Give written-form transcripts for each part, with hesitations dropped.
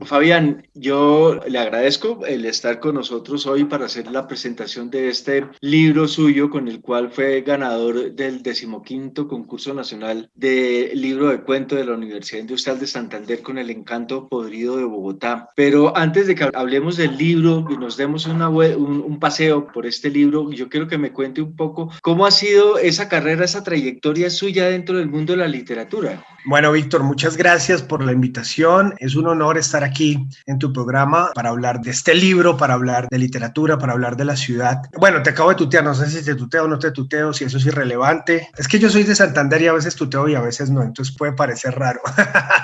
Fabián, yo le agradezco el estar con nosotros hoy para hacer la presentación de este libro suyo con el cual fue ganador del 15º concurso nacional de libro de cuento de la Universidad Industrial de Santander con el encanto podrido de Bogotá. Pero antes de que hablemos del libro y nos demos un paseo por este libro, yo quiero que me cuente un poco cómo ha sido esa carrera, esa trayectoria suya dentro del mundo de la literatura. Bueno, Víctor, muchas gracias por la invitación. Es un honor estar aquí en tu programa para hablar de este libro, para hablar de literatura, para hablar de la ciudad. Bueno, te acabo de tutear, no sé si te tuteo o no te tuteo, si eso es irrelevante. Es que yo soy de Santander y a veces tuteo y a veces no, entonces puede parecer raro.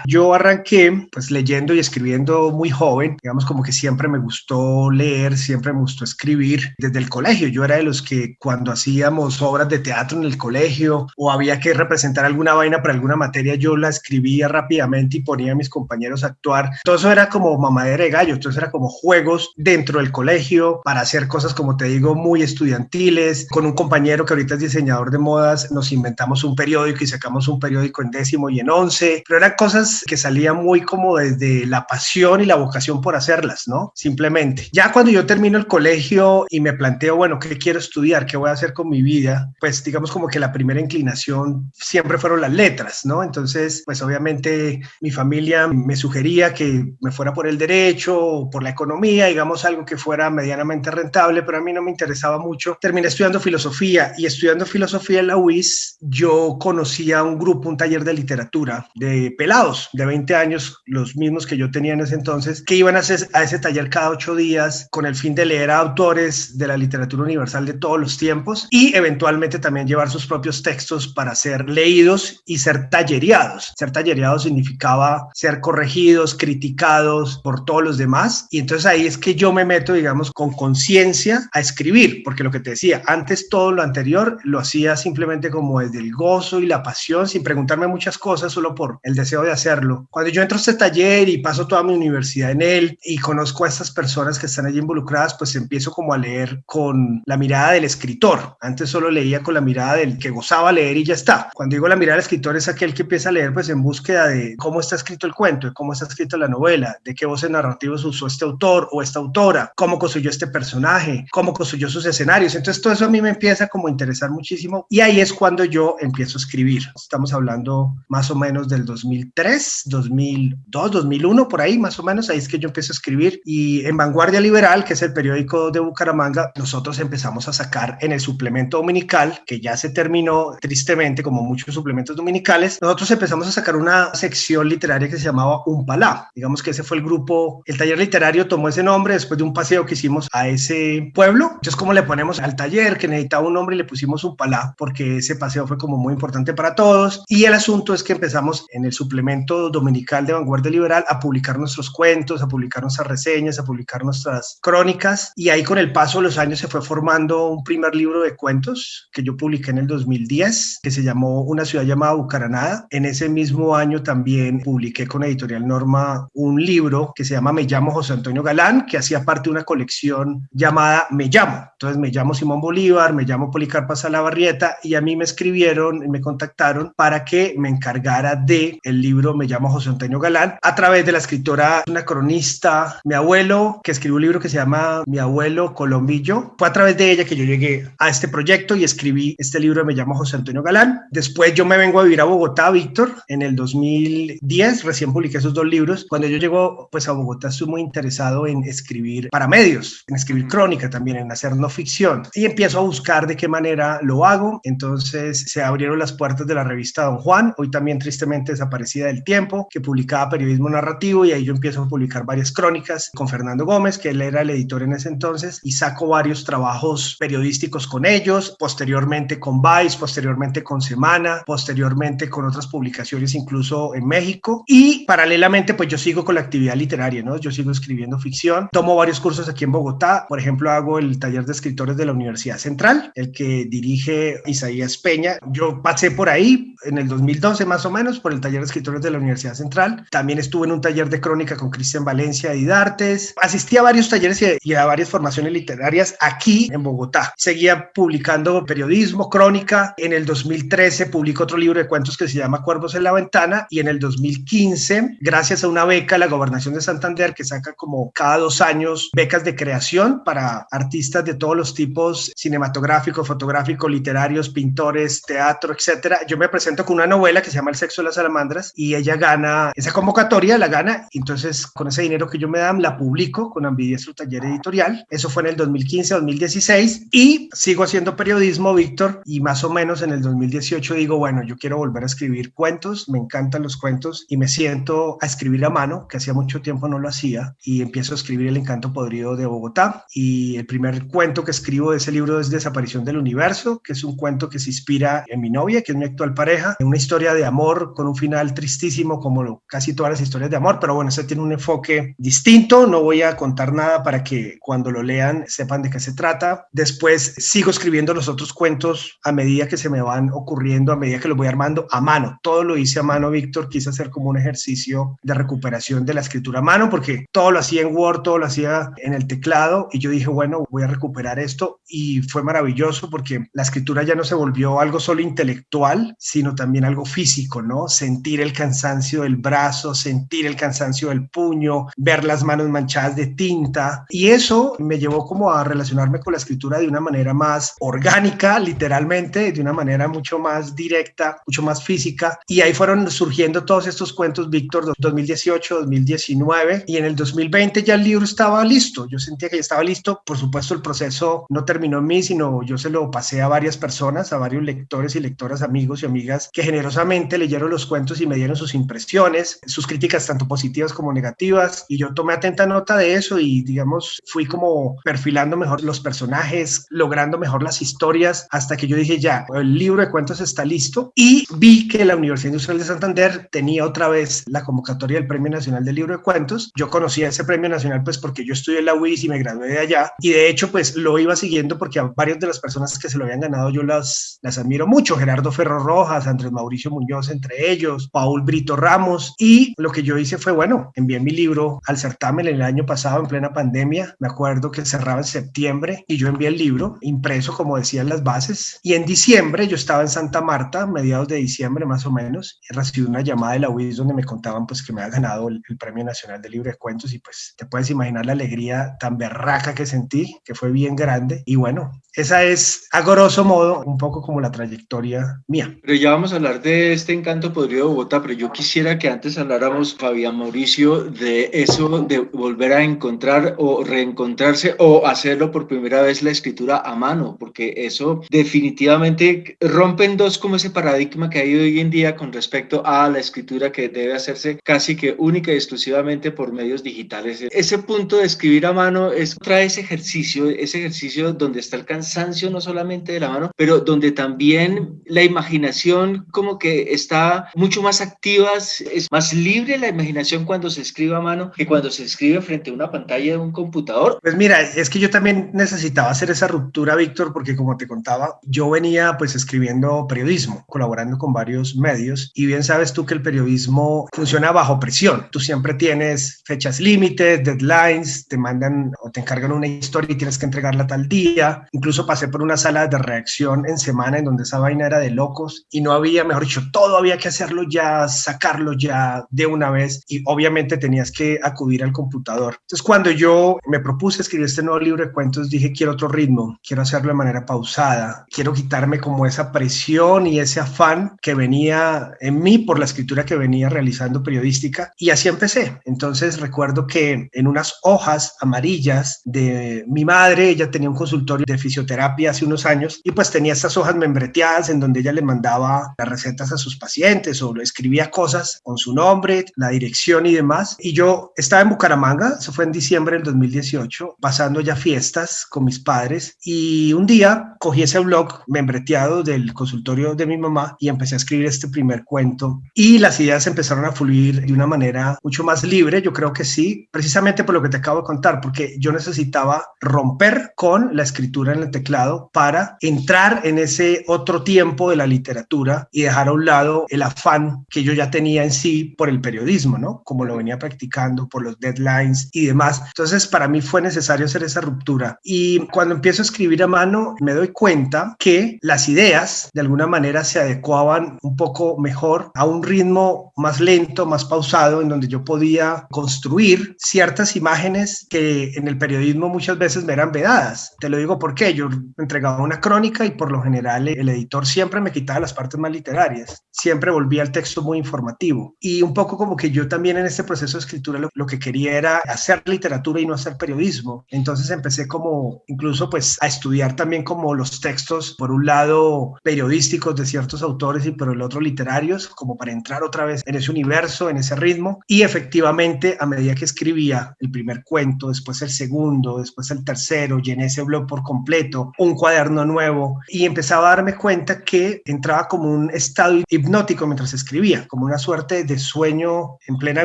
Yo arranqué pues leyendo y escribiendo muy joven, digamos como que siempre me gustó leer, siempre me gustó escribir desde el colegio. Yo era de los que cuando hacíamos obras de teatro en el colegio o había que representar alguna vaina para alguna materia, yo la escribía rápidamente y ponía a mis compañeros a actuar. Todo eso era como mamadera de gallo, entonces era como juegos dentro del colegio para hacer cosas, como te digo, muy estudiantiles. Con un compañero que ahorita es diseñador de modas, nos inventamos un periódico y sacamos un periódico en 10º y en 11, pero eran cosas que salían muy como desde la pasión y la vocación por hacerlas, ¿no? Simplemente. Ya cuando yo termino el colegio y me planteo, bueno, ¿qué quiero estudiar? ¿Qué voy a hacer con mi vida? Pues digamos como que la primera inclinación siempre fueron las letras, ¿no? Entonces, pues obviamente mi familia me sugería que me fuera por el derecho o por la economía, digamos algo que fuera medianamente rentable, pero a mí no me interesaba mucho. Terminé estudiando filosofía y estudiando filosofía en la UIS, yo conocía a un grupo, un taller de literatura de pelados de 20 años, los mismos que yo tenía en ese entonces, que iban a ese taller cada 8 días con el fin de leer a autores de la literatura universal de todos los tiempos y eventualmente también llevar sus propios textos para ser leídos y ser tallereados. Ser tallereados significaba ser corregidos, criticados por todos los demás. Y entonces ahí es que yo me meto, digamos, con conciencia a escribir, porque lo que te decía, antes todo lo anterior lo hacía simplemente como desde el gozo y la pasión, sin preguntarme muchas cosas, solo por el deseo de hacerlo. Cuando yo entro a este taller y paso toda mi universidad en él y conozco a estas personas que están allí involucradas, pues empiezo como a leer con la mirada del escritor. Antes solo leía con la mirada del que gozaba leer y ya está. Cuando digo la mirada del escritor es aquel que empieza a leer pues en búsqueda de cómo está escrito el cuento, de cómo está escrita la novela, de qué voces narrativas usó este autor o esta autora, cómo construyó este personaje, cómo construyó sus escenarios. Entonces todo eso a mí me empieza como a interesar muchísimo y ahí es cuando yo empiezo a escribir. Estamos hablando más o menos del 2003, 2002, 2001, por ahí más o menos, ahí es que yo empiezo a escribir y en Vanguardia Liberal, que es el periódico de Bucaramanga, nosotros empezamos a sacar en el suplemento dominical, que ya se terminó tristemente como muchos suplementos dominicales, nosotros empezamos a sacar una sección literaria que se llamaba Umpalá. Digamos que ese fue el grupo, el taller literario tomó ese nombre después de un paseo que hicimos a ese pueblo. Entonces, ¿cómo le ponemos al taller? Que necesitaba un nombre y le pusimos Umpalá porque ese paseo fue como muy importante para todos. Y el asunto es que empezamos en el suplemento dominical de Vanguardia Liberal a publicar nuestros cuentos, a publicar nuestras reseñas, a publicar nuestras crónicas. Y ahí con el paso de los años se fue formando un primer libro de cuentos que yo publiqué en el 2010, que se llamó Una ciudad llamada Bucaranada. En ese mismo año también publiqué con Editorial Norma un libro que se llama Me llamo José Antonio Galán, que hacía parte de una colección llamada Me llamo. Entonces me llamo Simón Bolívar, me llamo Policarpa Salabarrieta y a mí me escribieron, me contactaron para que me encargara de el libro Me llamo José Antonio Galán a través de la escritora, una cronista, mi abuelo, que escribió un libro que se llama Mi abuelo Colombillo. Fue a través de ella que yo llegué a este proyecto y escribí este libro Me llamo José Antonio Galán. Después yo me vengo a vivir a Bogotá, Víctor, en el 2010, recién publiqué esos 2 libros. Cuando yo llego pues a Bogotá estoy muy interesado en escribir para medios, en escribir crónica también, en hacer no ficción y empiezo a buscar de qué manera lo hago. Entonces se abrieron las puertas de la revista Don Juan, hoy también tristemente desaparecida del tiempo, que publicaba periodismo narrativo y ahí yo empiezo a publicar varias crónicas con Fernando Gómez, que él era el editor en ese entonces y saco varios trabajos periodísticos con ellos, posteriormente con Vice, posteriormente con Semana, posteriormente con otras publicaciones incluso en México y paralelamente pues yo sigo con la actividad literaria, ¿no? Yo sigo escribiendo ficción, tomo varios cursos aquí en Bogotá, por ejemplo hago el taller de escritores de la Universidad Central, el que dirige Isaías Peña. Yo pasé por ahí en el 2012 más o menos por el taller de escritores de la Universidad Central, también estuve en un taller de crónica con Cristian Valencia de Didartes, asistí a varios talleres y a varias formaciones literarias aquí en Bogotá, seguía publicando periodismo, crónica, en el 2013 publicó otro libro de cuentos que se llama Cuervos en la Ventana y en el 2015, gracias a una beca beca de la Gobernación de Santander que saca como cada 2 años becas de creación para artistas de todos los tipos, cinematográficos, fotográficos, literarios, pintores, teatro, etcétera. Yo me presento con una novela que se llama El sexo de las salamandras y ella gana esa convocatoria, la gana. Entonces, con ese dinero que yo me dan, la publico con Ambidiestro Taller Editorial. Eso fue en el 2015, 2016 y sigo haciendo periodismo, Víctor, y más o menos en el 2018 digo, bueno, yo quiero volver a escribir cuentos, me encantan los cuentos y me siento a escribir a mano, que hacía mucho tiempo no lo hacía, y empiezo a escribir El encanto podrido de Bogotá. Y el primer cuento que escribo de ese libro es Desaparición del Universo, que es un cuento que se inspira en mi novia, que es mi actual pareja, en una historia de amor con un final tristísimo como casi todas las historias de amor, pero bueno, ese tiene un enfoque distinto, no voy a contar nada para que cuando lo lean sepan de qué se trata. Después sigo escribiendo los otros cuentos a medida que se me van ocurriendo, a medida que los voy armando a mano. Todo lo hice a mano, Víctor, quise hacer como un ejercicio de recuperación de la escritura a mano, porque todo lo hacía en Word, todo lo hacía en el teclado, y yo dije, bueno, voy a recuperar esto, y fue maravilloso porque la escritura ya no se volvió algo solo intelectual, sino también algo físico, ¿no? Sentir el cansancio del brazo, sentir el cansancio del puño, ver las manos manchadas de tinta, y eso me llevó como a relacionarme con la escritura de una manera más orgánica, literalmente, de una manera mucho más directa, mucho más física, y ahí fueron surgiendo todos estos cuentos, Víctor, 2018, 2019, y en el 2020 ya el libro estaba listo. Yo sentía que ya estaba listo. Por supuesto, el proceso no terminó en mí, sino yo se lo pasé a varias personas, a varios lectores y lectoras, amigos y amigas que generosamente leyeron los cuentos y me dieron sus impresiones, sus críticas tanto positivas como negativas, y yo tomé atenta nota de eso y, digamos, fui como perfilando mejor los personajes, logrando mejor las historias, hasta que yo dije, ya, el libro de cuentos está listo, y vi que la Universidad Industrial de Santander tenía otra vez la convocatoria del Premio Nacional del Libro de Cuentos. Yo conocía ese Premio Nacional pues porque yo estudié en la UIS y me gradué de allá, y de hecho pues lo iba siguiendo porque a varias de las personas que se lo habían ganado yo las admiro mucho, Gerardo Ferro Rojas, Andrés Mauricio Muñoz entre ellos, Paul Brito Ramos, y lo que yo hice fue, bueno, envié mi libro al certamen el año pasado en plena pandemia, me acuerdo que cerraba en septiembre y yo envié el libro impreso como decían las bases, y en diciembre yo estaba en Santa Marta, mediados de diciembre más o menos, y recibí una llamada de la UIS donde me contaban pues que me había ganado el Premio Nacional del Libro de Cuentos, y pues te puedes imaginar la alegría tan berraca que sentí, que fue bien grande, y bueno, esa es a grosso modo un poco como la trayectoria mía. Pero ya vamos a hablar de este encanto podrido de Bogotá, pero yo quisiera que antes habláramos, Fabián Mauricio, de eso de volver a encontrar o reencontrarse o hacerlo por primera vez la escritura a mano, porque eso definitivamente rompe en dos como ese paradigma que hay hoy en día con respecto a la escritura que debe hacerse casi que única y exclusivamente por medios digitales. Ese punto de escribir a mano trae ese ejercicio donde está el cansancio no solamente de la mano, pero donde también la imaginación como que está mucho más activa, es más libre la imaginación cuando se escribe a mano que cuando se escribe frente a una pantalla de un computador. Pues mira, es que yo también necesitaba hacer esa ruptura, Víctor, porque como te contaba, yo venía pues escribiendo periodismo, colaborando con varios medios, y bien sabes tú que el periodismo funciona bajo presión. Tú siempre tienes fechas límites, deadlines, te mandan o te encargan una historia y tienes que entregarla tal día. Incluso pasé por una sala de redacción en semana en donde esa vaina era de locos y no había, mejor dicho, todo había que hacerlo ya, sacarlo ya de una vez, y obviamente tenías que acudir al computador. Entonces, cuando yo me propuse escribir este nuevo libro de cuentos, dije, quiero otro ritmo, quiero hacerlo de manera pausada, quiero quitarme como esa presión y ese afán que venía en mí por la escritura que venía realizando periodística, y así empecé. Entonces, recuerdo que en unas hojas amarillas de mi madre, ella tenía un consultorio de fisioterapia hace unos años, y pues tenía estas hojas membreteadas en donde ella le mandaba las recetas a sus pacientes o escribía cosas con su nombre, la dirección y demás. Y yo estaba en Bucaramanga, eso fue en diciembre del 2018, pasando ya fiestas con mis padres, y un día cogí ese blog membreteado del consultorio de mi mamá y empecé a escribir este primer cuento, y las ideas empezaron a fluir de una manera mucho más libre. Yo creo que sí, precisamente por lo que te acabo de contar, porque yo necesitaba romper con la escritura en el teclado para entrar en ese otro tiempo de la literatura y dejar a un lado el afán que yo ya tenía en sí por el periodismo, ¿no? Como lo venía practicando, por los deadlines y demás. Entonces, para mí fue necesario hacer esa ruptura. Y cuando empiezo a escribir a mano, me doy cuenta que las ideas, de alguna manera, se adecuaban un poco mejor a un ritmo más lento, más pausado, en donde donde yo podía construir ciertas imágenes que en el periodismo muchas veces me eran vedadas. Te lo digo porque yo entregaba una crónica y por lo general el editor siempre me quitaba las partes más literarias, siempre volvía al texto muy informativo, y un poco como que yo también en este proceso de escritura lo que quería era hacer literatura y no hacer periodismo. Entonces empecé como incluso pues a estudiar también como los textos, por un lado periodísticos de ciertos autores y por el otro literarios, como para entrar otra vez en ese universo, en ese ritmo. Y efectivamente, a medida que escribía el primer cuento, después el segundo, después el tercero, llené ese blog por completo, un cuaderno nuevo, y empezaba a darme cuenta que entraba como un estado hipnótico mientras escribía, como una suerte de sueño en plena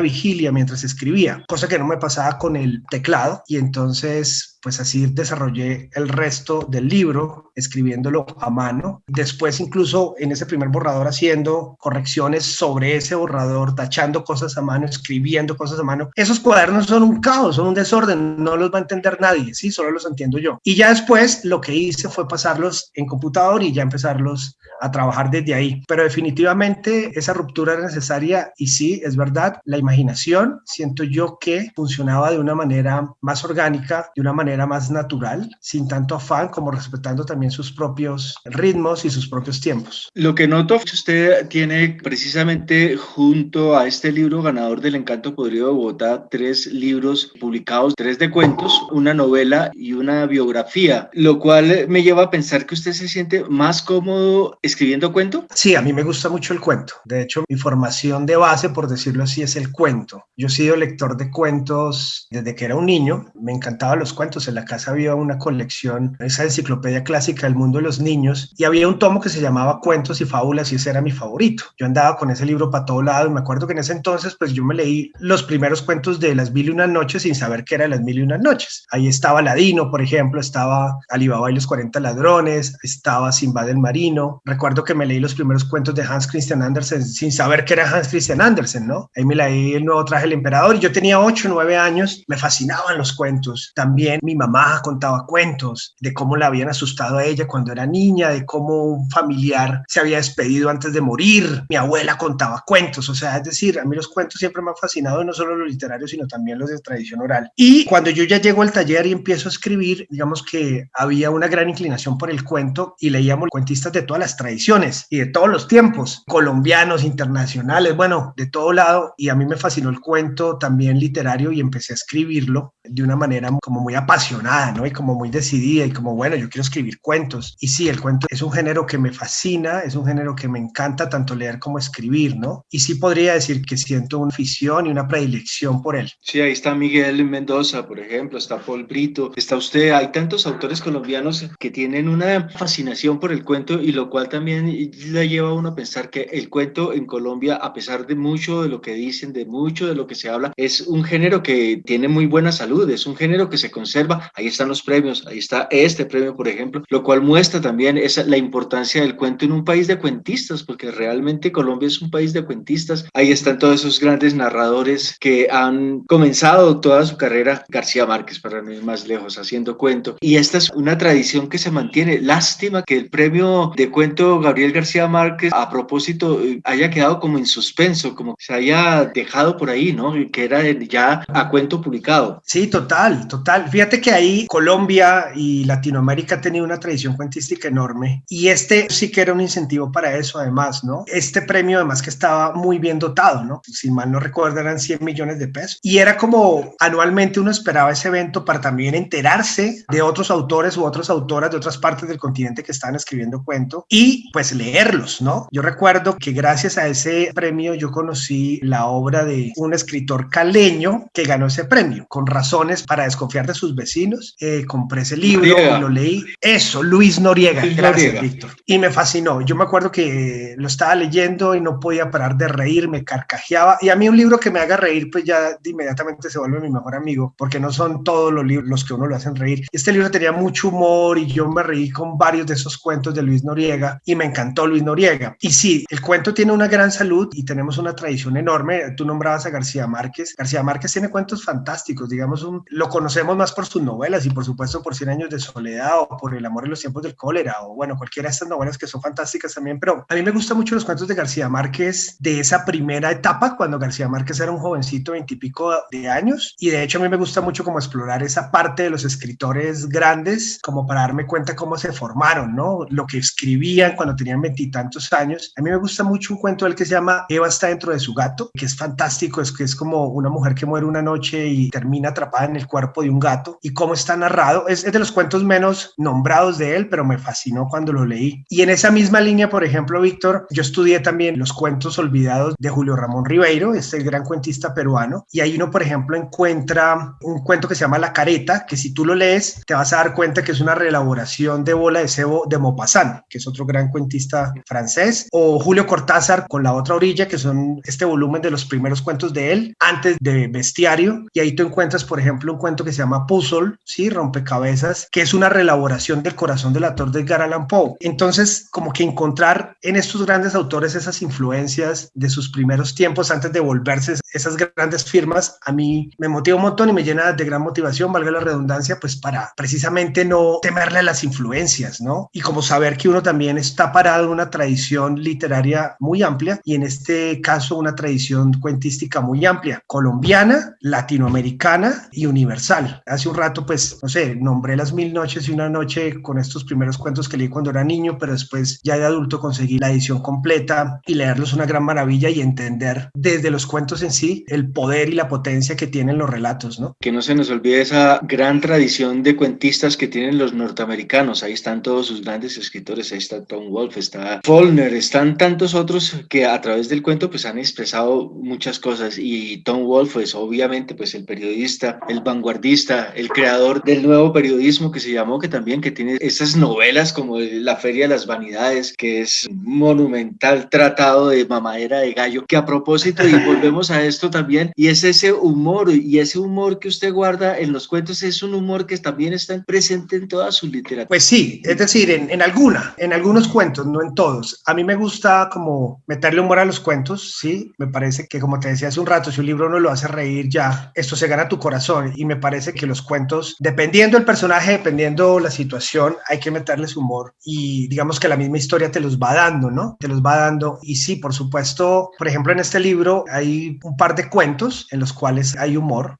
vigilia mientras escribía, cosa que no me pasaba con el teclado. Y entonces pues así desarrollé el resto del libro, escribiéndolo a mano. Después incluso en ese primer borrador haciendo correcciones sobre ese borrador, tachando cosas a mano, escribiendo cosas a mano. Esos cuadernos son un caos, son un desorden, no los va a entender nadie, ¿sí? Solo los entiendo yo. Y ya después lo que hice fue pasarlos en computador y ya empezarlos a trabajar desde ahí. Pero definitivamente esa ruptura era necesaria y sí, es verdad, la imaginación siento yo que funcionaba de una manera más orgánica, de una manera más natural, sin tanto afán, como respetando también sus propios ritmos y sus propios tiempos. Lo que noto es que usted tiene precisamente junto a este libro ganador del Encanto Podrido de Bogotá 3 libros publicados, 3 de cuentos, una novela y una biografía, lo cual me lleva a pensar que usted se siente más cómodo escribiendo cuento. Sí, a mí me gusta mucho el cuento. De hecho, mi formación de base, por decirlo así, es el cuento. Yo he sido lector de cuentos desde que era un niño. Me encantaban los cuentos. En la casa había una colección, esa enciclopedia clásica del mundo de los niños, y había un tomo que se llamaba Cuentos y Fábulas y ese era mi favorito. Yo andaba con ese libro para todo lado y me acuerdo que en ese entonces pues yo me leí los primeros cuentos de Las Mil y Unas Noches sin saber qué era Las Mil y Unas Noches. Ahí estaba Aladino, por ejemplo, estaba Alibaba y los 40 ladrones, estaba Sinbad el Marino. Recuerdo que me leí los primeros cuentos de Hans Christian Andersen sin saber qué era Hans Christian Andersen, ¿no? Ahí me leí El Nuevo Traje del Emperador y yo tenía 8 o 9 años, me fascinaban los cuentos. También mi mamá contaba cuentos de cómo la habían asustado a ella cuando era niña, de cómo un familiar se había despedido antes de morir. Mi abuela contaba cuentos, o sea, es decir, a mí los cuentos siempre me han fascinado, no solo los literarios, sino también los de tradición oral. Y cuando yo ya llego al taller y empiezo a escribir, digamos que había una gran inclinación por el cuento y leíamos cuentistas de todas las tradiciones y de todos los tiempos, colombianos, internacionales, bueno, de todo lado, y a mí me fascinó el cuento también literario y empecé a escribirlo de una manera como muy apasionada, ¿no? Y como muy decidida y como, bueno, yo quiero escribir cuentos. Y sí, el cuento es un género que me fascina, es un género que me encanta tanto leer como escribir, ¿no? Y sí podría decir que siento una afición y una predilección por él. Sí, ahí está Miguel Mendoza, por ejemplo, está Paul Brito, está usted, hay tantos autores colombianos que tienen una fascinación por el cuento y lo cual también le lleva a uno a pensar que el cuento en Colombia, a pesar de mucho de lo que dicen, de mucho de lo que se habla, es un género que tiene muy buena salud, es un género que se conserva, ahí están los premios, ahí está este premio, por ejemplo, lo cual muestra también la importancia del cuento en un país de cuentistas, porque realmente Colombia es un país de cuentistas, ahí están todos esos grandes narradores que han comenzado toda su carrera, García Márquez, para no ir más lejos, haciendo cuento, y esta es una tradición que se mantiene. Lástima que el premio de cuento Gabriel García Márquez, a propósito, haya quedado como en suspenso, como se haya dejado por ahí, ¿no? Que era ya a cuento publicado. Sí, total, total. Fíjate que ahí Colombia y Latinoamérica han tenido una tradición cuentística enorme y este sí que era un incentivo para eso además, ¿no? Este premio además que estaba muy bien dotado, ¿no? Si mal no recuerdo eran 100 millones de pesos y era como anualmente uno esperaba ese evento para también enterarse de otros autores u otras autoras de otras partes del continente que estaban escribiendo cuento y pues leerlos, ¿no? Yo recuerdo que gracias a ese premio yo conocí la obra de un escritor caleño que ganó ese premio, Con razones para desconfiar de sus vecinos. Compré ese libro Noriega. y lo leí. Eso, Luis Noriega. Luis Gracias, Noriega. Víctor. Y me fascinó. Yo me acuerdo que lo estaba leyendo y no podía parar de reír, me carcajeaba. Y a mí un libro que me haga reír, pues ya inmediatamente se vuelve mi mejor amigo, porque no son todos los libros los que uno lo hacen reír. Este libro tenía mucho humor y yo me reí con varios de esos cuentos de Luis Noriega y me encantó Luis Noriega. Y sí, el cuento tiene una gran salud y tenemos una tradición enorme. Tú nombrabas a García Márquez. García Márquez tiene cuentos fantásticos, digamos, lo conocemos más por tus novelas y por supuesto por 100 años de soledad o por El amor en los tiempos del cólera o bueno, cualquiera de estas novelas que son fantásticas también, pero a mí me gustan mucho los cuentos de García Márquez de esa primera etapa, cuando García Márquez era un jovencito, 20 y pico de años, y de hecho a mí me gusta mucho como explorar esa parte de los escritores grandes, como para darme cuenta cómo se formaron, ¿no? Lo que escribían cuando tenían 20 y tantos años. A mí me gusta mucho un cuento del que se llama Eva está dentro de su gato, que es fantástico, es que es como una mujer que muere una noche y termina atrapada en el cuerpo de un gato, y cómo está narrado, es de los cuentos menos nombrados de él, pero me fascinó cuando lo leí. Y en esa misma línea, por ejemplo, Víctor, yo estudié también los cuentos olvidados de Julio Ramón Ribeiro, este gran cuentista peruano, y ahí uno, por ejemplo, encuentra un cuento que se llama La Careta, que si tú lo lees, te vas a dar cuenta que es una reelaboración de Bola de Cebo de Maupassant, que es otro gran cuentista francés, o Julio Cortázar con La otra orilla, que son este volumen de los primeros cuentos de él, antes de Bestiario, y ahí tú encuentras, por ejemplo, un cuento que se llama Puzzle, ¿sí? Rompecabezas, que es una reelaboración del Corazón del Ator de Edgar Allan Poe. Entonces, como que encontrar en estos grandes autores esas influencias de sus primeros tiempos antes de volverse esas grandes firmas, a mí me motiva un montón y me llena de gran motivación, valga la redundancia, pues para precisamente no temerle a las influencias, ¿no? Y como saber que uno también está parado en una tradición literaria muy amplia y en este caso una tradición cuentística muy amplia, colombiana, latinoamericana y universal. Hace un rato, pues, no sé, nombré Las Mil Noches y una Noche con estos primeros cuentos que leí cuando era niño, pero después ya de adulto conseguí la edición completa y leerlos una gran maravilla y entender desde los cuentos en sí el poder y la potencia que tienen los relatos, ¿no? Que no se nos olvide esa gran tradición de cuentistas que tienen los norteamericanos. Ahí están todos sus grandes escritores, ahí está Tom Wolfe, está Faulkner, están tantos otros que a través del cuento pues han expresado muchas cosas, y Tom Wolfe es obviamente pues el periodista, el vanguardista, el creador del nuevo periodismo que se llamó, que también que tiene esas novelas como La Feria de las Vanidades, que es un monumental tratado de mamadera de gallo, que a propósito, y volvemos a esto también, y es ese humor, y ese humor que usted guarda en los cuentos es un humor que también está presente en toda su literatura. Pues sí, es decir, en algunos cuentos, no en todos. A mí me gusta como meterle humor a los cuentos, sí, me parece que como te decía hace un rato, si un libro no lo hace reír ya, esto se gana tu corazón, y me parece que los cuentos, dependiendo el personaje, dependiendo la situación, hay que meterles humor y digamos que la misma historia te los va dando, ¿no? Te los va dando y sí, por supuesto, por ejemplo, en este libro hay un par de cuentos en los cuales hay humor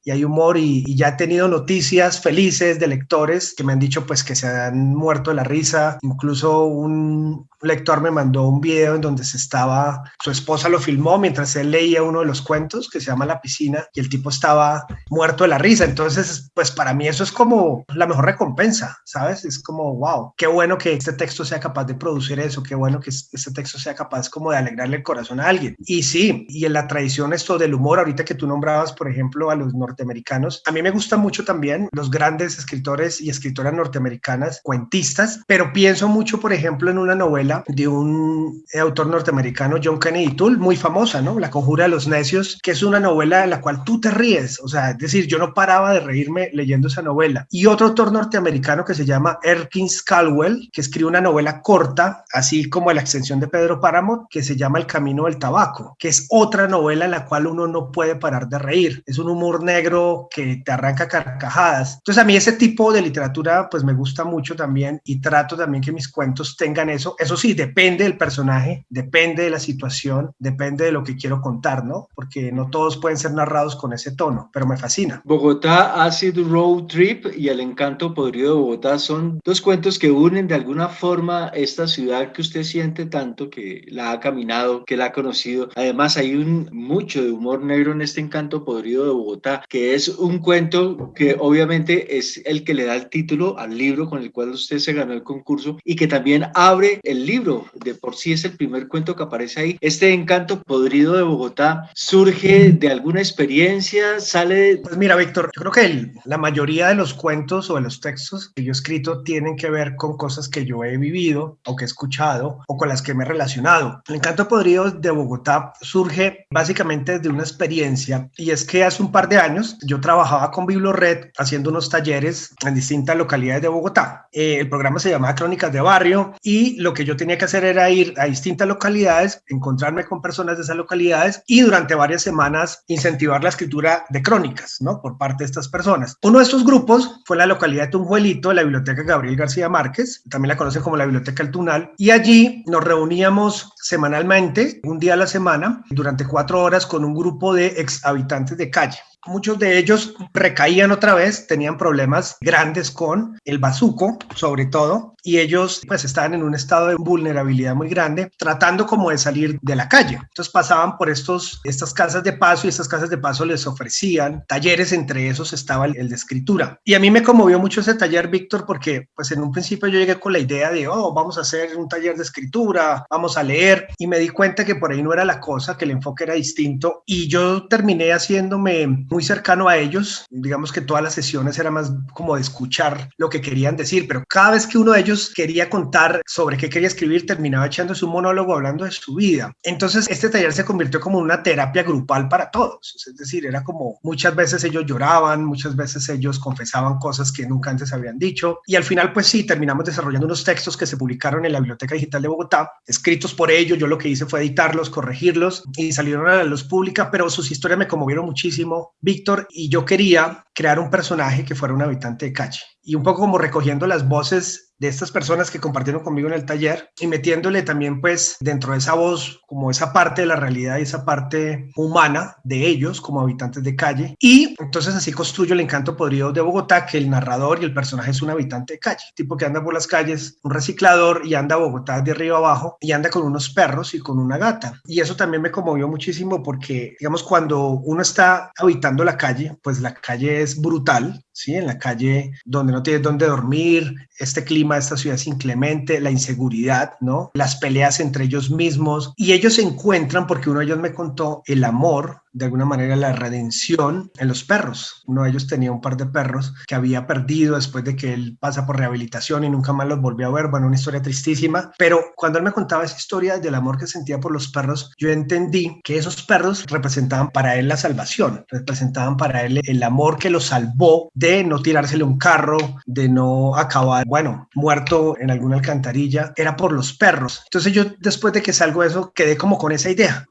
y ya he tenido noticias felices de lectores que me han dicho pues que se han muerto de la risa. Incluso un lector me mandó un video en donde su esposa lo filmó mientras él leía uno de los cuentos que se llama La Piscina y el tipo estaba muerto de la risa. Entonces, pues para mí eso es como la mejor recompensa, ¿sabes? Es como, wow, qué bueno que este texto sea capaz de producir eso, qué bueno que este texto sea capaz como de alegrarle el corazón a alguien. Y sí, y en la tradición esto del humor, ahorita que tú nombrabas, por ejemplo, a los norteamericanos, a mí me gusta mucho también los grandes escritores y escritoras norteamericanas, cuentistas, pero pienso mucho, por ejemplo, en una novela de un autor norteamericano, John Kennedy Toole, muy famosa, ¿no? La Conjura de los Necios, que es una novela en la cual tú te ríes, o sea, es decir, yo no paraba de reírme leyendo esa novela. Y otro autor norteamericano que se llama Erskine Caldwell, que escribe una novela corta, así como la extensión de Pedro Páramo, que se llama El Camino del Tabaco, que es otra novela en la cual uno no puede parar de reír. Es un humor negro que te arranca carcajadas. Entonces a mí ese tipo de literatura pues me gusta mucho también y trato también que mis cuentos tengan eso. Eso sí, depende del personaje, depende de la situación, depende de lo que quiero contar, ¿no? Porque no todos pueden ser narrados con ese tono, pero me fascina. Bogotá, Acid Road Trip y El Encanto Podrido de Bogotá son dos cuentos que unen de alguna forma esta ciudad que usted siente tanto, que la ha caminado, que la ha conocido. Además hay mucho de humor negro en este Encanto Podrido de Bogotá, que es un cuento que obviamente es el que le da el título al libro con el cual usted se ganó el concurso y que también abre el libro. De por sí es el primer cuento que aparece ahí. Este Encanto Podrido de Bogotá surge de alguna experiencia, sale... Pues mira, Víctor, yo creo que la mayoría de los cuentos o de los textos que yo he escrito tienen que ver con cosas que yo he vivido o que he escuchado o con las que me he relacionado. El Encanto Podrido de Bogotá surge básicamente de una experiencia, y es que hace un par de años yo trabajaba con Biblored haciendo unos talleres en distintas localidades de Bogotá. El programa se llamaba Crónicas de Barrio y lo que yo tenía que hacer era ir a distintas localidades, encontrarme con personas de esas localidades y durante varias semanas incentivar la escritura de crónicas, ¿no? Por parte de estas personas. Uno estos grupos fue en la localidad de Tunjuelito, la Biblioteca Gabriel García Márquez, también la conocen como la Biblioteca El Tunal, y allí nos reuníamos semanalmente, un día a la semana, durante 4 horas con un grupo de ex habitantes de calle. Muchos de ellos recaían otra vez, tenían problemas grandes con el bazuco, sobre todo, y ellos pues estaban en un estado de vulnerabilidad muy grande, tratando como de salir de la calle. Entonces pasaban por estas casas de paso, y estas casas de paso les ofrecían talleres, entre esos estaba el de escritura. Y a mí me conmovió mucho ese taller, Víctor, porque pues en un principio yo llegué con la idea de, vamos a hacer un taller de escritura, vamos a leer, y me di cuenta que por ahí no era la cosa, que el enfoque era distinto, y yo terminé haciéndome muy cercano a ellos. Digamos que todas las sesiones era más como de escuchar lo que querían decir, pero cada vez que uno de ellos quería contar sobre qué quería escribir, terminaba echándose un monólogo hablando de su vida. Entonces este taller se convirtió como una terapia grupal para todos, es decir, era como muchas veces ellos lloraban, muchas veces ellos confesaban cosas que nunca antes habían dicho, y al final pues sí, terminamos desarrollando unos textos que se publicaron en la Biblioteca Digital de Bogotá, escritos por ellos. Yo lo que hice fue editarlos, corregirlos, y salieron a la luz pública, pero sus historias me conmovieron muchísimo, Víctor, y yo quería crear un personaje que fuera un habitante de calle, y un poco como recogiendo las voces de estas personas que compartieron conmigo en el taller y metiéndole también pues dentro de esa voz como esa parte de la realidad y esa parte humana de ellos como habitantes de calle. Y entonces así construyo El encanto podrido de Bogotá, que el narrador y el personaje es un habitante de calle, tipo que anda por las calles, un reciclador, y anda a Bogotá de arriba abajo, y anda con unos perros y con una gata. Y eso también me conmovió muchísimo porque, digamos, cuando uno está habitando la calle, pues la calle es brutal, ¿sí? En la calle donde no tienes dónde dormir, este clima de esta ciudad es inclemente, la inseguridad, ¿no? Las peleas entre ellos mismos, y ellos se encuentran, porque uno de ellos me contó, el amor, de alguna manera la redención en los perros. Uno de ellos tenía un par de perros que había perdido después de que él pasa por rehabilitación y nunca más los volvió a ver. Bueno, una historia tristísima, pero cuando él me contaba esa historia del amor que sentía por los perros, yo entendí que esos perros representaban para él la salvación, representaban para él el amor que lo salvó de no tirársele un carro, de no acabar, bueno, muerto en alguna alcantarilla, era por los perros. Entonces yo, después de que salgo de eso, quedé como con esa idea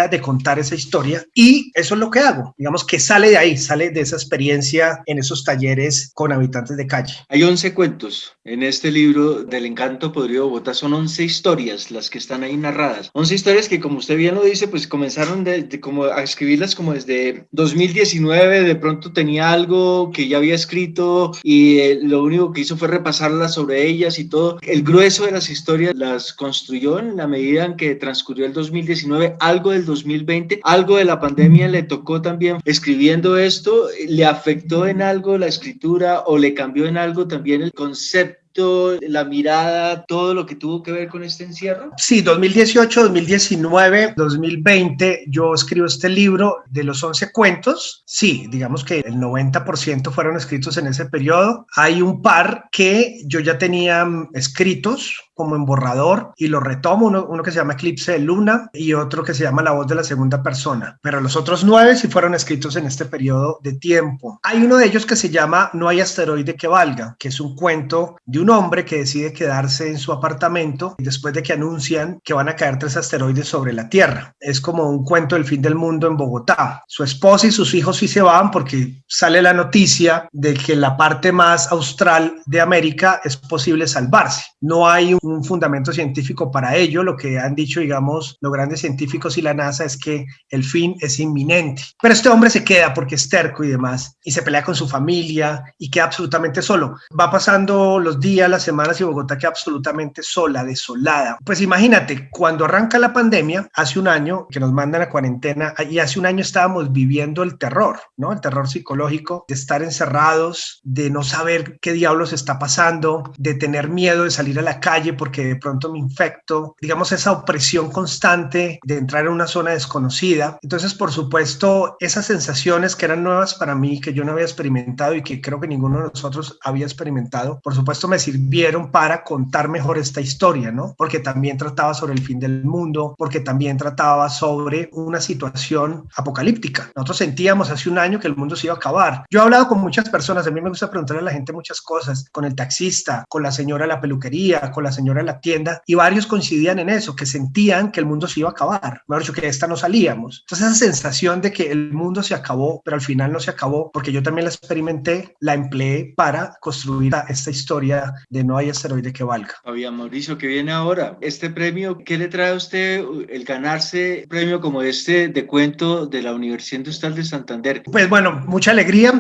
de contar esa historia, y eso es lo que hago, digamos que sale de ahí, sale de esa experiencia en esos talleres con habitantes de calle. Hay 11 cuentos en este libro del encanto podrido de Bogotá, son 11 historias las que están ahí narradas, 11 historias que, como usted bien lo dice, pues comenzaron como a escribirlas como desde 2019, de pronto tenía algo que ya había escrito y lo único que hizo fue repasarlas sobre ellas y todo. El grueso de las historias las construyó en la medida en que transcurrió el 2019, algo del 2020, algo de la pandemia le tocó también. Escribiendo esto, ¿le afectó en algo la escritura o le cambió en algo también el concepto, la mirada, todo lo que tuvo que ver con este encierro? Sí, 2018, 2019, 2020, yo escribo este libro de los 11 cuentos. Sí, digamos que el 90% fueron escritos en ese periodo. Hay un par que yo ya tenía escritos como en borrador y lo retomo, uno que se llama Eclipse de Luna y otro que se llama La voz de la segunda persona, pero los otros 9 sí fueron escritos en este periodo de tiempo. Hay uno de ellos que se llama No hay asteroide que valga, que es un cuento de un hombre que decide quedarse en su apartamento después de que anuncian que van a caer 3 asteroides sobre la Tierra. Es como un cuento del fin del mundo en Bogotá. Su esposa y sus hijos sí se van porque sale la noticia de que en la parte más austral de América es posible salvarse. No hay un fundamento científico para ello. Lo que han dicho, digamos, los grandes científicos y la NASA es que el fin es inminente. Pero este hombre se queda porque es terco y demás, y se pelea con su familia y queda absolutamente solo. Va pasando los días, las semanas, y Bogotá queda absolutamente sola, desolada. Pues imagínate, cuando arranca la pandemia, hace un año que nos mandan a cuarentena, y hace un año estábamos viviendo el terror, ¿no? El terror psicológico de estar encerrados, de no saber qué diablos está pasando, de tener miedo de salir a la calle porque de pronto me infecto, digamos, esa opresión constante de entrar en una zona desconocida. Entonces, por supuesto, esas sensaciones que eran nuevas para mí, que yo no había experimentado y que creo que ninguno de nosotros había experimentado, por supuesto me sirvieron para contar mejor esta historia, ¿no? Porque también trataba sobre el fin del mundo, porque también trataba sobre una situación apocalíptica. Nosotros sentíamos hace un año que el mundo se iba a acabar. Yo he hablado con muchas personas, a mí me gusta preguntarle a la gente muchas cosas, con el taxista, con la señora de la peluquería, con la señora de la tienda, y varios coincidían en eso, que sentían que el mundo se iba a acabar, mejor dicho, que de esta no salíamos. Entonces esa sensación de que el mundo se acabó, pero al final no se acabó, porque yo también la experimenté, la empleé para construir esta historia de No hay asteroide que valga. Fabián Mauricio, ¿qué viene ahora? Este premio, ¿qué le trae a usted el ganarse premio como este de cuento de la Universidad Industrial de Santander? Pues bueno, mucha alegría,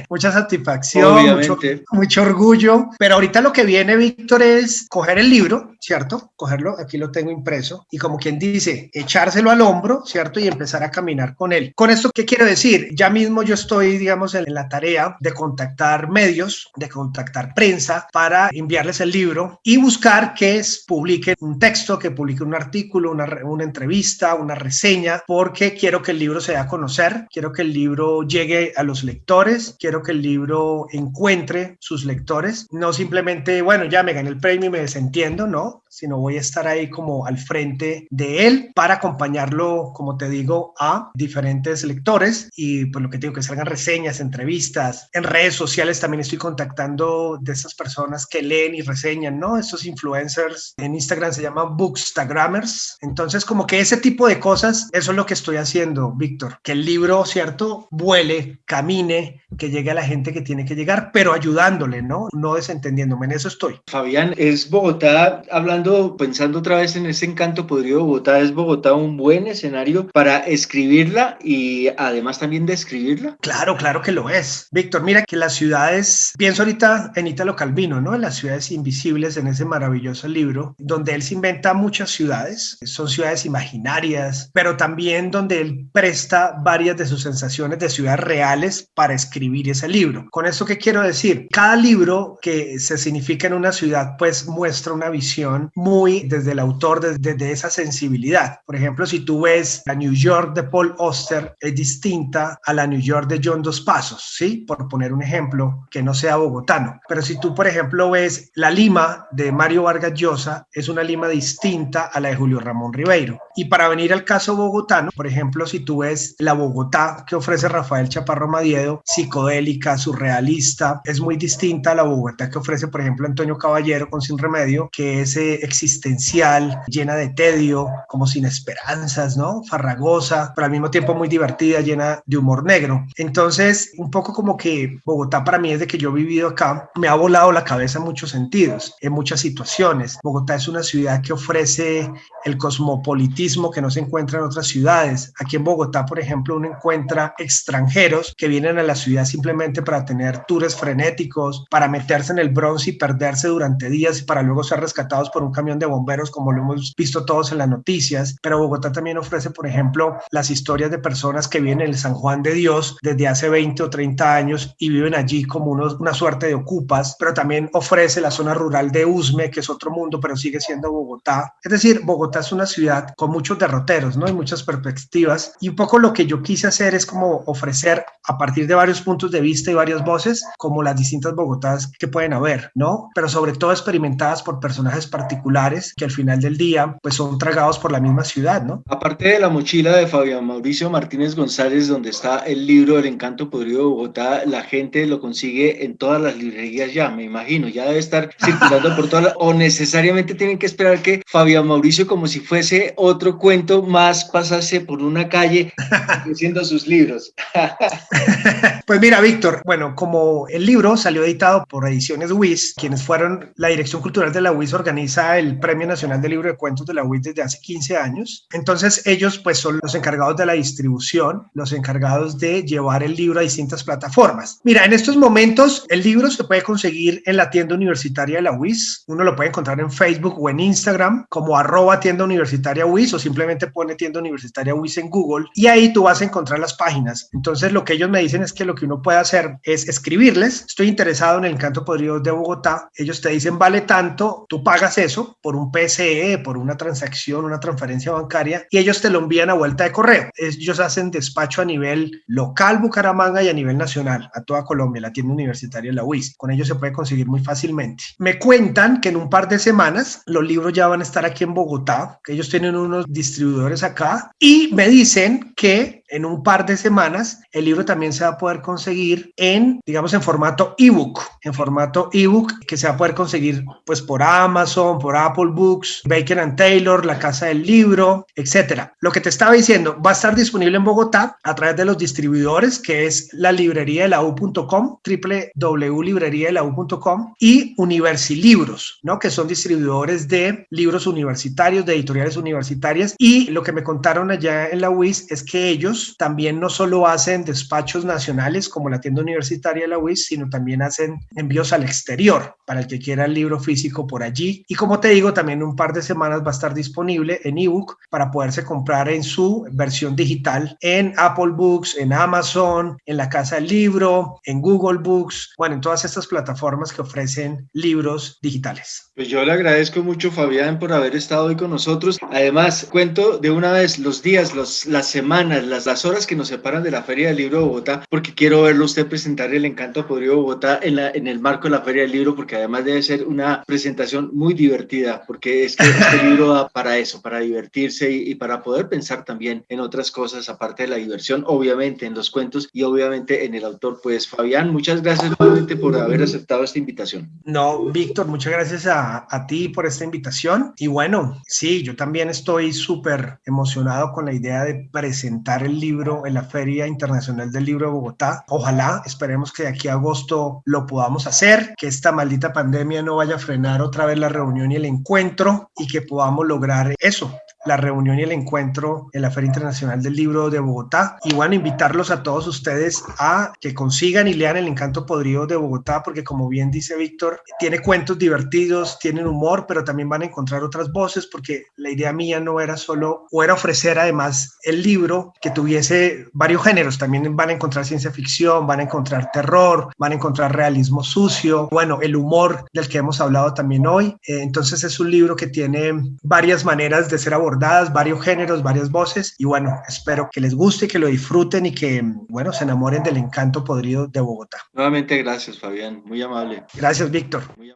mucha satisfacción, mucho orgullo, pero ahorita lo que viene, Víctor, es coger el libro, ¿cierto? Cogerlo, aquí lo tengo impreso, y como quien dice, echárselo al hombro, ¿cierto? Y empezar a caminar con él. ¿Con esto qué quiero decir? Ya mismo yo estoy, digamos, en la tarea de contactar medios, de contactar prensa para enviarles el libro y buscar que publiquen un texto, que publiquen un artículo, una entrevista, una reseña, porque quiero que el libro se dé a conocer, quiero que el libro llegue a los lectores, quiero que el libro encuentre sus lectores, no simplemente, bueno, ya me gané el premio y me desentiendo, no, sino voy a estar ahí como al frente de él para acompañarlo, como te digo, a diferentes lectores y pues lo que te digo, que salgan reseñas, entrevistas. En redes sociales también estoy contactando de esas personas que leen y reseñan, ¿no? Estos influencers en Instagram se llaman bookstagrammers. Entonces, como que ese tipo de cosas, eso es lo que estoy haciendo, Víctor. Que el libro, ¿cierto? Vuele, camine, que llegue a la gente que tiene que llegar, pero ayudándole, ¿no? No desentendiéndome, en eso estoy. Fabián, ¿es Bogotá, pensando otra vez en ese encanto podrido de Bogotá, es Bogotá un buen escenario para escribirla y además también de escribirla? Claro, claro que lo es. Víctor, mira que las ciudades, pienso ahorita en Italo Calvino, ¿no? En las ciudades invisibles, en ese maravilloso libro, donde él se inventa muchas ciudades, son ciudades imaginarias, pero también donde él presta varias de sus sensaciones de ciudades reales para escribir ese libro. ¿Con esto qué quiero decir? Cada libro que se significa en una ciudad, pues muestra una visión muy desde el autor, desde esa sensibilidad. Por ejemplo, si tú ves la New York de Paul Auster, es distinta a la New York de John Dos Passos, ¿sí? Por poner un ejemplo que no sea bogotano. Pero si tú, por ejemplo, ves la Lima de Mario Vargas Llosa, es una Lima distinta a la de Julio Ramón Ribeiro. Y para venir al caso bogotano, por ejemplo, si tú ves la Bogotá que ofrece Rafael Chaparro Madiedo, psicodélica, surrealista, es muy distinta a la Bogotá que ofrece, por ejemplo, Antonio Caballero con Sin Remedio, que es existencial, llena de tedio, como sin esperanzas, ¿no? Farragosa, pero al mismo tiempo muy divertida, llena de humor negro. Entonces, un poco como que Bogotá para mí, desde que yo he vivido acá, me ha volado la cabeza en muchos sentidos, en muchas situaciones. Bogotá es una ciudad que ofrece el cosmopolitismo que no se encuentra en otras ciudades. Aquí en Bogotá, por ejemplo, uno encuentra extranjeros que vienen a la ciudad simplemente para tener tours frenéticos, para meterse en el Bronx y perderse durante días y para luego ser rescatados por un camión de bomberos, como lo hemos visto todos en las noticias. Pero Bogotá también ofrece, por ejemplo, las historias de personas que viven en el San Juan de Dios desde hace 20 o 30 años y viven allí como una suerte de ocupas, pero también ofrece la zona rural de Usme, que es otro mundo, pero sigue siendo Bogotá. Es decir, Bogotá es una ciudad con muchos derroteros, ¿no? Y muchas perspectivas. Y un poco lo que yo quise hacer es como ofrecer a partir de varios puntos de vista y varias voces, como las distintas Bogotás que pueden haber, ¿no? Pero sobre todo experimentadas por personajes particulares que al final del día pues son tragados por la misma ciudad, ¿no? Aparte de la mochila de Fabián Mauricio Martínez González, donde está el libro El encanto podrido de Bogotá, la gente lo consigue en todas las librerías ya, me imagino, ya debe estar circulando por todas o necesariamente tienen que esperar que Fabián Mauricio, como si fuese otro cuento más, pasase por una calle diciendo sus libros. Pues mira, Víctor, bueno, como el libro salió editado por Ediciones WIS, quienes fueron la Dirección Cultural de la WIS organiza el Premio Nacional de Libro de Cuentos de la WIS desde hace 15 años. Entonces ellos pues son los encargados de la distribución, los encargados de llevar el libro a distintas plataformas. Mira, en estos momentos el libro se puede conseguir en la tienda universitaria de la WIS. Uno lo puede encontrar en Facebook o en Instagram como @tienda universitaria WIS o simplemente pone tienda universitaria WIS en Google y ahí tú vas a encontrar las páginas. Entonces lo que ellos me dicen es que lo que uno puede hacer es escribirles: estoy interesado en el encanto podrido de Bogotá. Ellos te dicen vale tanto, tú pagas eso por un PSE, por una transacción, una transferencia bancaria, y ellos te lo envían a vuelta de correo. Ellos hacen despacho a nivel local, Bucaramanga, y a nivel nacional, a toda Colombia, la tienda universitaria de la UIS. Con ellos se puede conseguir muy fácilmente. Me cuentan que en un par de semanas los libros ya van a estar aquí en Bogotá, que ellos tienen unos distribuidores acá, y me dicen que en un par de semanas el libro también se va a poder conseguir en, digamos, en formato ebook, que se va a poder conseguir pues por Amazon, por Apple Books, Baker and Taylor, La Casa del Libro, etcétera. Lo que te estaba diciendo, va a estar disponible en Bogotá a través de los distribuidores, que es la librería de la U.com, www.libreriadelau.com, y Universilibros, ¿no? Que son distribuidores de libros universitarios, de editoriales universitarias. Y lo que me contaron allá en la UIS es que ellos también no solo hacen despachos nacionales como la tienda universitaria de la UIS, sino también hacen envíos al exterior para el que quiera el libro físico por allí. Y como te digo, también en un par de semanas va a estar disponible en ebook para poderse comprar en su versión digital en Apple Books, en Amazon, en La Casa del Libro, en Google Books, bueno, en todas estas plataformas que ofrecen libros digitales. Pues yo le agradezco mucho, Fabián, por haber estado hoy con nosotros. Además, cuento de una vez los días, las semanas, las horas que nos separan de la Feria del Libro de Bogotá, porque quiero verlo usted presentar El Encanto Podrido de Bogotá en el marco de la Feria del Libro, porque además debe ser una presentación muy divertida, porque es que este libro da para eso, para divertirse y para poder pensar también en otras cosas, aparte de la diversión, obviamente en los cuentos y obviamente en el autor. Pues Fabián, muchas gracias nuevamente por haber aceptado esta invitación. No, Víctor, muchas gracias a ti por esta invitación. Y bueno, sí, yo también estoy súper emocionado con la idea de presentar el libro en la Feria Internacional del Libro de Bogotá. Ojalá, esperemos que de aquí a agosto lo podamos hacer, que esta maldita pandemia no vaya a frenar otra vez la reunión y el encuentro, y que podamos lograr eso, la reunión y el encuentro en la Feria Internacional del Libro de Bogotá. Y bueno, invitarlos a todos ustedes a que consigan y lean El Encanto Podrido de Bogotá, porque como bien dice Víctor, tiene cuentos divertidos, tienen humor, pero también van a encontrar otras voces, porque la idea mía no era solo, o era ofrecer además el libro que tuviese varios géneros. También van a encontrar ciencia ficción, van a encontrar terror, van a encontrar realismo sucio, bueno, el humor del que hemos hablado también hoy. Entonces es un libro que tiene varias maneras de ser abordado, varios géneros, varias voces, y bueno, espero que les guste, que lo disfruten y que, bueno, se enamoren del Encanto Podrido de Bogotá. Nuevamente gracias, Fabián, muy amable. Gracias, Víctor.